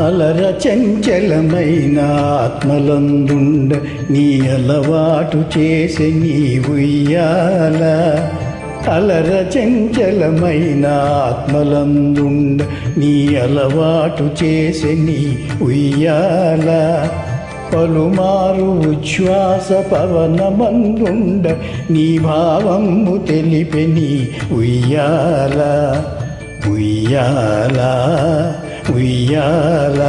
అలర చంచలమైన ఆత్మలందుండ నీ అలవాటు చేసే నీ ఉయ్యాల. అలర చంచలమైన ఆత్మలందుండ నీ అలవాటు చేసే నీ ఉయ్యాల. పలుమారు ఉచ్ఛ్వాస పవనమందుండ నీ భావము తెలిపే నీ ఉయ్యాల. ఉయ్యాల ఉయ్యాల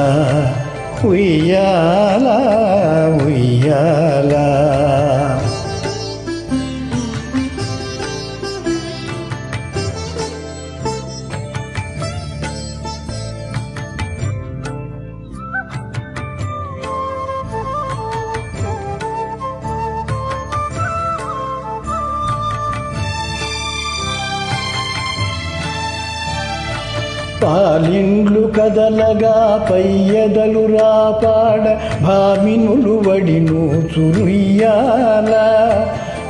ఉయ్యాల ఉయ్యాల. పాలిండ్లు కదలగా పయ్యదలు రాపాడ భామినులు వడిను చురుయ్యాల.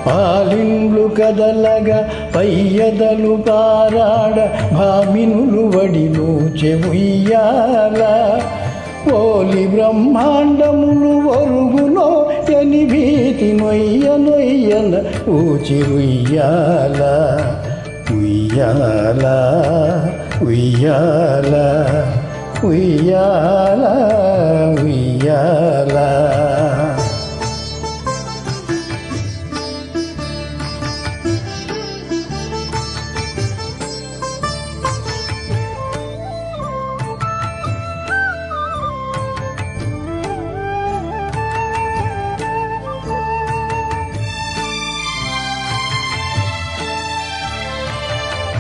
పాలిండ్లు కదలగా పయ్యదలు పారాడ భామినులు వడిను చెవుయ్యాల. ఓలి బ్రహ్మాండములు ఒరుగునో ఎని భీతి నొయ్య నొయ్యన ఊచిరుయ్యాల. ఉయ్యాల ఉయ్యాల ఉయ్యాల ఉయ్యాల.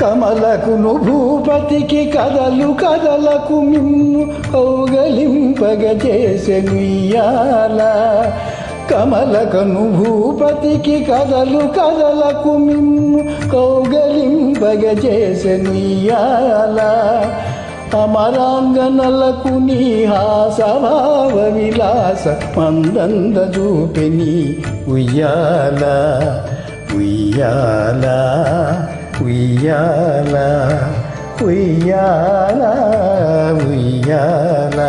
కమలకును భూపతికి కదలు కదలకు మిమ్ము కౌగలింపగ చేసెనుయ్యాల. కమలకను భూపతికి కదలు కదలకు మిమ్ము కౌగలింపగ చేసెనుయ్యాల. అమరాంగనలకు నీ హాసభావ విలాస మందంద చూపెని ఉయ్యాల. ఉయ్యాల ఉయ్యాల ఉయ్యాల ఉయ్యాల.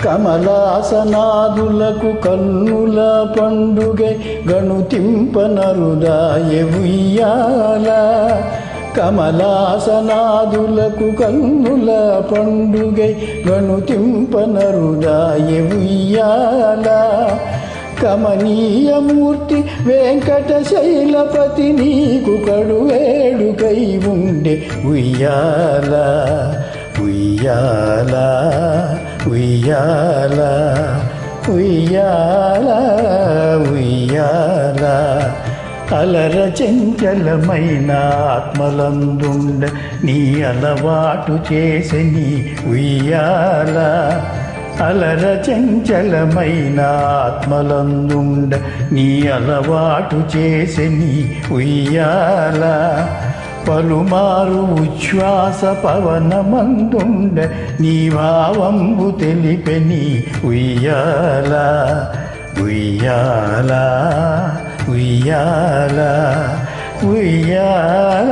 కమలాసనాదులకు కన్నుల పండుగై గణుతింపనరుదాయ ఉయ్యాల. కమలాసనాదులకు కన్నుల పండుగై గణుతింపనరుదాయ ఉయ్యాల. కమనీయమూర్తి వెంకటశైలపతి నీకు కడువేడుకై ఉండే ఉయ్యాల. ఉయ్యాల ఉయ్యాల ఉయ్యాల ఉయ్యాల. అలర చంచలమైన ఆత్మలందుండ నీ అలవాటు చేసే నీ ఉయ్యాల. అలర చంచలమైన ఆత్మలందుండ నీ అలవాటు చేసే నీ ఉయ్యాల. పలుమారు ఉచ్ఛ్వాస పవనమందుండ నీ భావంబు తెలిపె నీ ఉయ్యాల. ఉయ్యాల ఉయ్యాల ఉయ్యాల